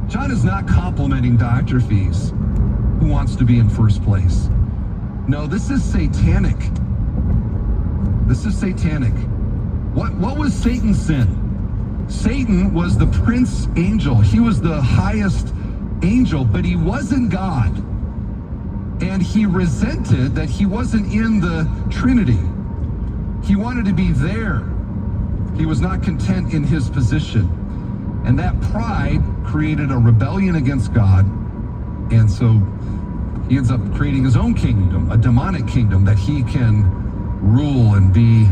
John is not complimenting Diotrephes, who wants to be in first place. No, this is satanic. This is satanic. What was Satan's sin? Satan was the prince angel. He was the highest angel, but he wasn't God. And he resented that he wasn't in the Trinity. He wanted to be there. He was not content in his position. And that pride created a rebellion against God. And so he ends up creating his own kingdom, a demonic kingdom that he can rule and be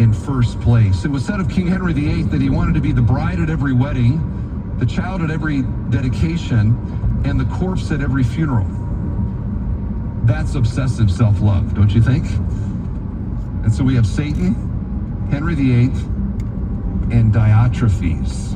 in first place. It was said of King Henry VIII that he wanted to be the bride at every wedding, the child at every dedication, and the corpse at every funeral. That's obsessive self-love, don't you think? And so we have Satan, Henry VIII, and Diotrephes.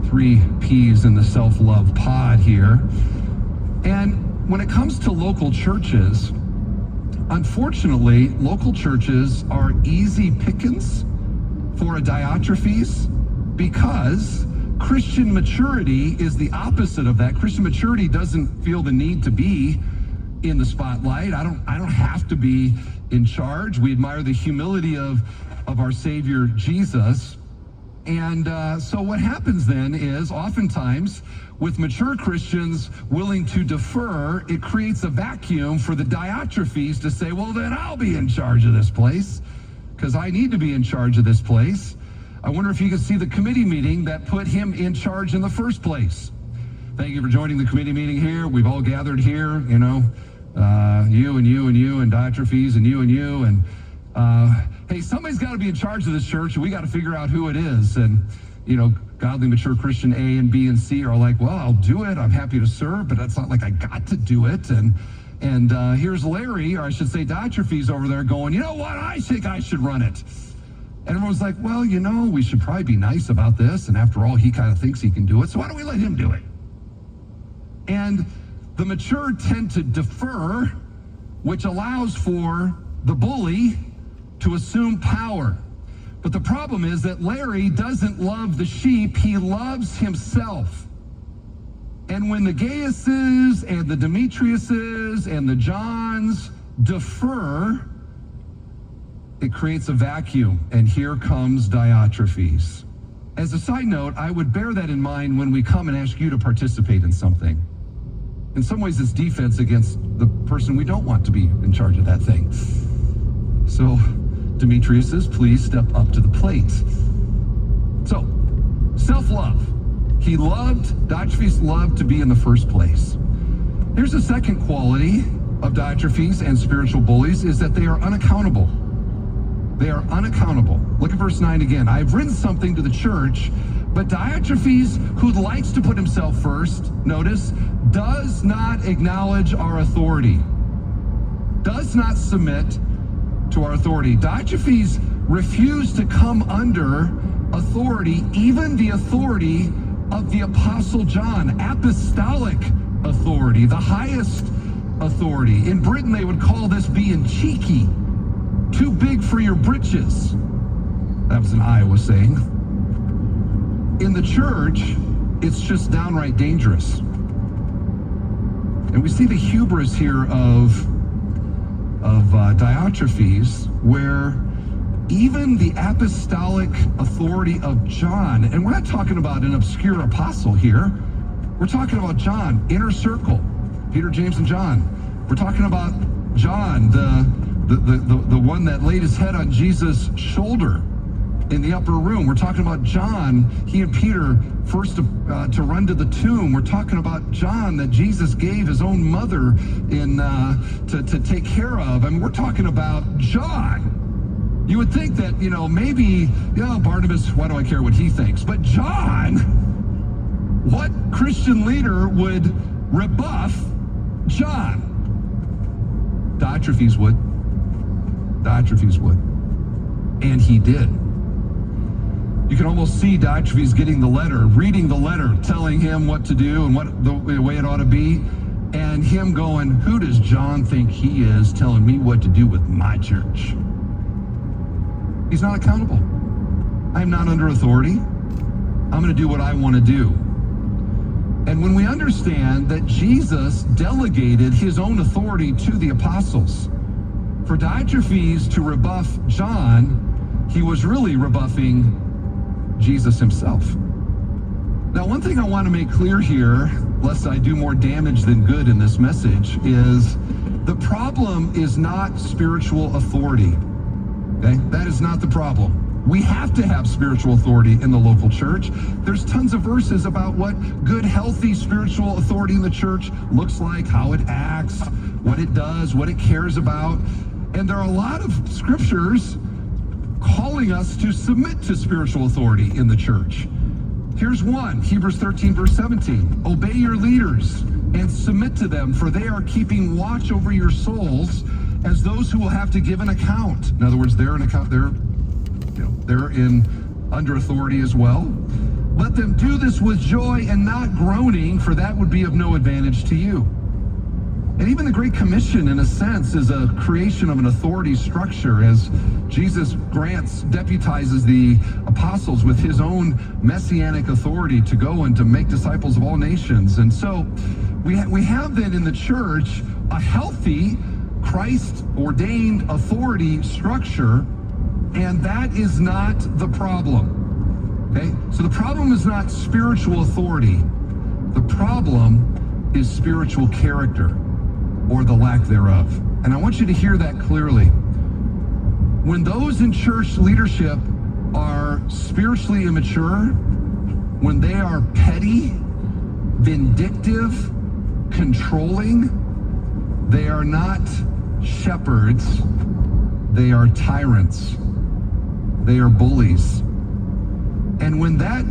3 P's in the self-love pod here. And when it comes to local churches, unfortunately, local churches are easy pickings for a Diotrephes because Christian maturity is the opposite of that. Christian maturity doesn't feel the need to be in the spotlight. I don't have to be in charge. We admire the humility of our Savior Jesus. And so what happens then is oftentimes with mature Christians willing to defer, it creates a vacuum for the Diotrephes to say, well, then I'll be in charge of this place because I need to be in charge of this place. I wonder if you could see the committee meeting that put him in charge in the first place. Thank you for joining the committee meeting here. We've all gathered here, you know, you and you and you and Diotrephes and you and you. And hey, somebody's got to be in charge of this church, and we got to figure out who it is. And, you know, godly, mature Christian A and B and C are like, well, I'll do it. I'm happy to serve, but that's not like I got to do it. And here's Larry, or I should say Diotrephes over there going, you know what? I think I should run it. And everyone's like, well, you know, we should probably be nice about this. And after all, he kind of thinks he can do it. So why don't we let him do it? And the mature tend to defer, which allows for the bully to assume power. But the problem is that Larry doesn't love the sheep, he loves himself. And when the Gaiuses and the Demetriuses and the Johns defer, it creates a vacuum, and here comes Diotrephes. As a side note, I would bear that in mind when we come and ask you to participate in something. In some ways, it's defense against the person we don't want to be in charge of that thing. So, Demetriuses, please step up to the plate. So, self-love. Diotrephes loved to be in the first place. Here's the second quality of Diotrephes and spiritual bullies is that they are unaccountable. They are unaccountable. Look at verse 9 again. I've written something to the church, but Diotrephes, who likes to put himself first, notice, does not acknowledge our authority, does not submit to our authority. Diotrephes refused to come under authority, even the authority of the Apostle John, apostolic authority, the highest authority. In Britain, they would call this being cheeky, too big for your britches. That was an Iowa saying. In the church, it's just downright dangerous. And we see the hubris here of Diotrephes, where even the apostolic authority of John, and we're not talking about an obscure apostle here, we're talking about John, inner circle, Peter, James, and John. We're talking about John, the one that laid his head on Jesus' shoulder in the upper room. We're talking about John, he and Peter first to run to the tomb. We're talking about John that Jesus gave his own mother to take care of. I mean, we're talking about John. You would think that, you know, maybe, Barnabas, why do I care what he thinks? But John, what Christian leader would rebuff John? Diotrephes would. Diotrephes would. And he did. You can almost see Diotrephes getting the letter, reading the letter, telling him what to do and what the way it ought to be, and him going, who does John think he is telling me what to do with my church? He's not accountable. I'm not under authority. I'm going to do what I want to do. And when we understand that Jesus delegated his own authority to the apostles, for Diotrephes to rebuff John, he was really rebuffing Jesus himself. Now, one thing I want to make clear here, lest I do more damage than good in this message, is the problem is not spiritual authority. Okay? That is not the problem. We have to have spiritual authority in the local church. There's tons of verses about what good, healthy spiritual authority in the church looks like, how it acts, what it does, what it cares about. And there are a lot of scriptures calling us to submit to spiritual authority in the church. Here's one, Hebrews 13, verse 17. Obey your leaders and submit to them, for they are keeping watch over your souls as those who will have to give an account. In other words, they're under authority as well. Let them do this with joy and not groaning, for that would be of no advantage to you. And even the Great Commission, in a sense, is a creation of an authority structure, as Jesus deputizes the apostles with his own messianic authority to go and to make disciples of all nations. And so we have then in the church a healthy, Christ-ordained authority structure, and that is not the problem. Okay? So the problem is not spiritual authority. The problem is spiritual character, or the lack thereof. And I want you to hear that clearly. When those in church leadership are spiritually immature, when they are petty, vindictive, controlling, they are not shepherds, they are tyrants. They are bullies. And when that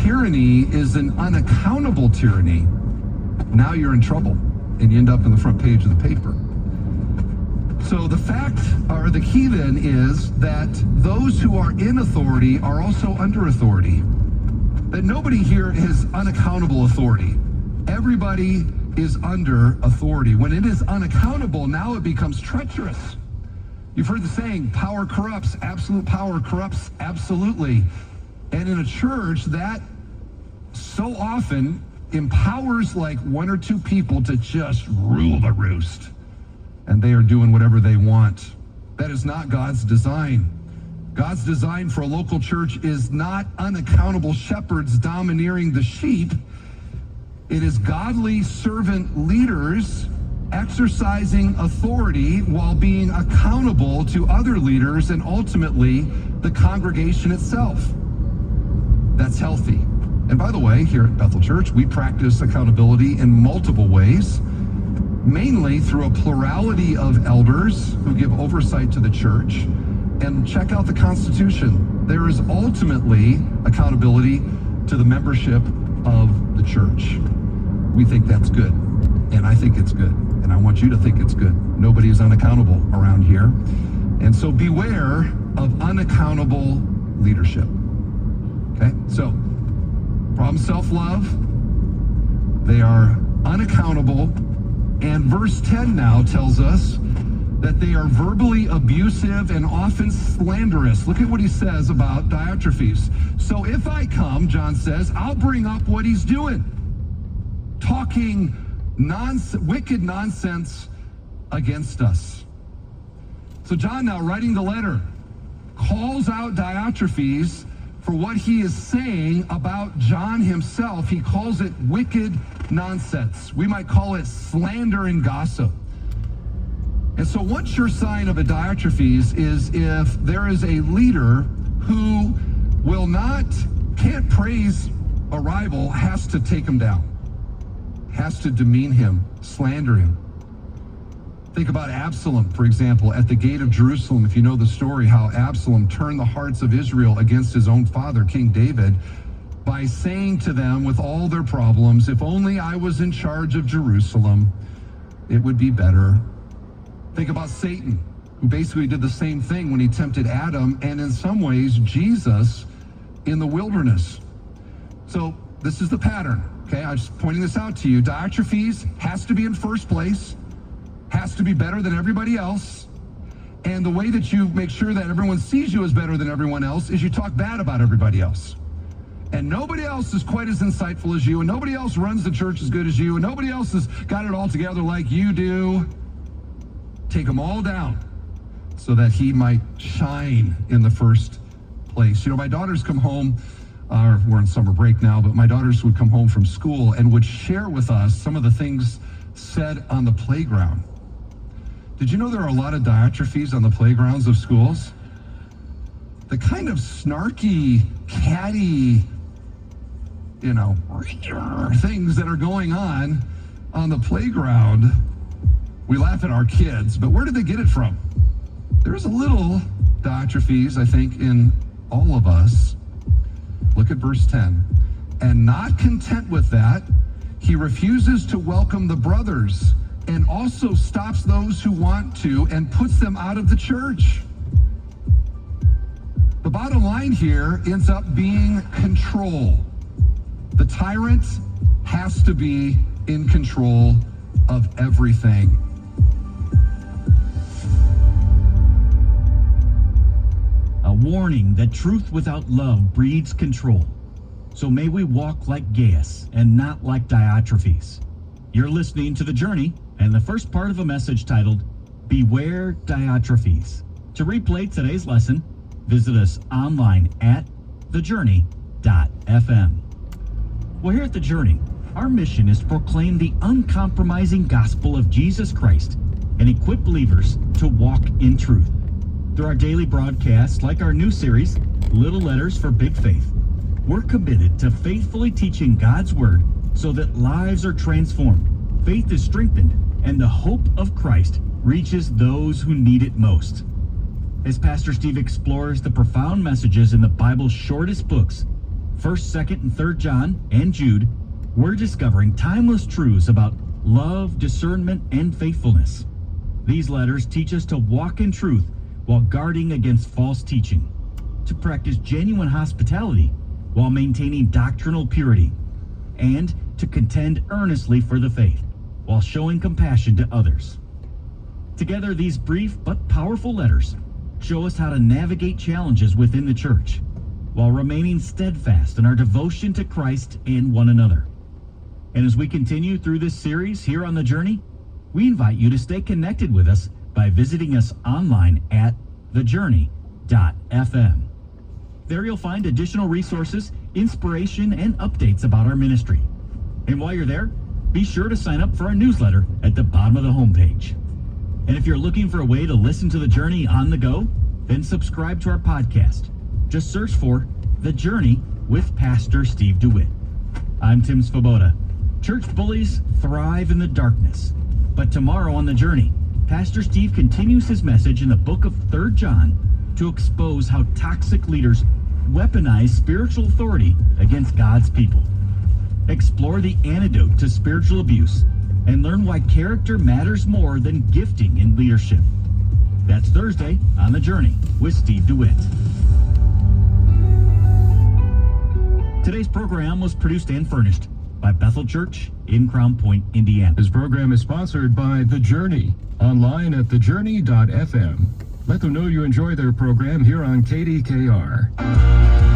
tyranny is an unaccountable tyranny, now you're in trouble, and you end up in the front page of the paper. So the fact, or the key then, is that those who are in authority are also under authority. That nobody here is unaccountable authority. Everybody is under authority. When it is unaccountable, now it becomes treacherous. You've heard the saying, power corrupts, absolute power corrupts absolutely. And in a church, that so often empowers like one or two people to just rule the roost. And they are doing whatever they want. That is not God's design. God's design for a local church is not unaccountable shepherds domineering the sheep. It is godly servant leaders exercising authority while being accountable to other leaders and ultimately the congregation itself. That's healthy. And by the way, here at Bethel Church, we practice accountability in multiple ways, mainly through a plurality of elders who give oversight to the church. And check out the Constitution. There is ultimately accountability to the membership of the church. We think that's good, and I think it's good. And I want you to think it's good. Nobody is unaccountable around here. And so beware of unaccountable leadership. Okay? So, problem self-love. They are unaccountable. And verse 10 now tells us that they are verbally abusive and often slanderous. Look at what he says about Diotrephes. So if I come, John says, I'll bring up what he's doing. Talking wicked nonsense against us. So John, now writing the letter, calls out Diotrephes for what he is saying about John himself. He calls it wicked nonsense. We might call it slander and gossip. And so one sure sign of a Diotrephes is if there is a leader who can't praise a rival, has to take him down, has to demean him, slander him. Think about Absalom, for example, at the gate of Jerusalem. If you know the story, how Absalom turned the hearts of Israel against his own father, King David, by saying to them with all their problems, if only I was in charge of Jerusalem, it would be better. Think about Satan, who basically did the same thing when he tempted Adam, and in some ways, Jesus in the wilderness. So this is the pattern. Okay, I'm just pointing this out to you. Diotrephes has to be in first place, has to be better than everybody else. And the way that you make sure that everyone sees you as better than everyone else is you talk bad about everybody else. and nobody else is quite as insightful as you, and nobody else runs the church as good as you, and nobody else has got it all together like you do. Take them all down so that he might shine in the first place. You know, my daughters come home, we're on summer break now, but my daughters would come home from school and would share with us some of the things said on the playground. Did you know there are a lot of Diotrephes on the playgrounds of schools? The kind of snarky, catty, you know, things that are going on the playground. We laugh at our kids, but where did they get it from? There's a little Diotrephes, I think, in all of us. Look at verse 10. And not content with that, he refuses to welcome the brothers and also stops those who want to and puts them out of the church. The bottom line here ends up being control. The tyrant has to be in control of everything. A warning that truth without love breeds control. So may we walk like Gaius and not like Diotrephes. You're listening to The Journey and the first part of a message titled, Beware Diotrephes. To replay today's lesson, visit us online at thejourney.fm. Well, here at The Journey, our mission is to proclaim the uncompromising gospel of Jesus Christ and equip believers to walk in truth. Through our daily broadcasts, like our new series, Little Letters for Big Faith, we're committed to faithfully teaching God's Word so that lives are transformed, faith is strengthened, and the hope of Christ reaches those who need it most. As Pastor Steve explores the profound messages in the Bible's shortest books, 1st, 2nd, and 3rd John and Jude, we're discovering timeless truths about love, discernment, and faithfulness. These letters teach us to walk in truth while guarding against false teaching, to practice genuine hospitality while maintaining doctrinal purity, and to contend earnestly for the faith while showing compassion to others. Together, these brief but powerful letters show us how to navigate challenges within the church while remaining steadfast in our devotion to Christ and one another. And as we continue through this series here on The Journey, we invite you to stay connected with us by visiting us online at thejourney.fm. There you'll find additional resources, inspiration, and updates about our ministry. And while you're there, be sure to sign up for our newsletter at the bottom of the homepage. And if you're looking for a way to listen to The Journey on the go, then subscribe to our podcast. Just search for The Journey with Pastor Steve DeWitt. I'm Tim Svoboda. Church bullies thrive in the darkness. But tomorrow on The Journey, Pastor Steve continues his message in the book of 3rd John to expose how toxic leaders weaponize spiritual authority against God's people. Explore the antidote to spiritual abuse and learn why character matters more than gifting in leadership. That's Thursday on The Journey with Steve DeWitt. Today's program was produced and furnished by Bethel Church in Crown Point, Indiana. This program is sponsored by The Journey, online at thejourney.fm. Let them know you enjoy their program here on KDKR.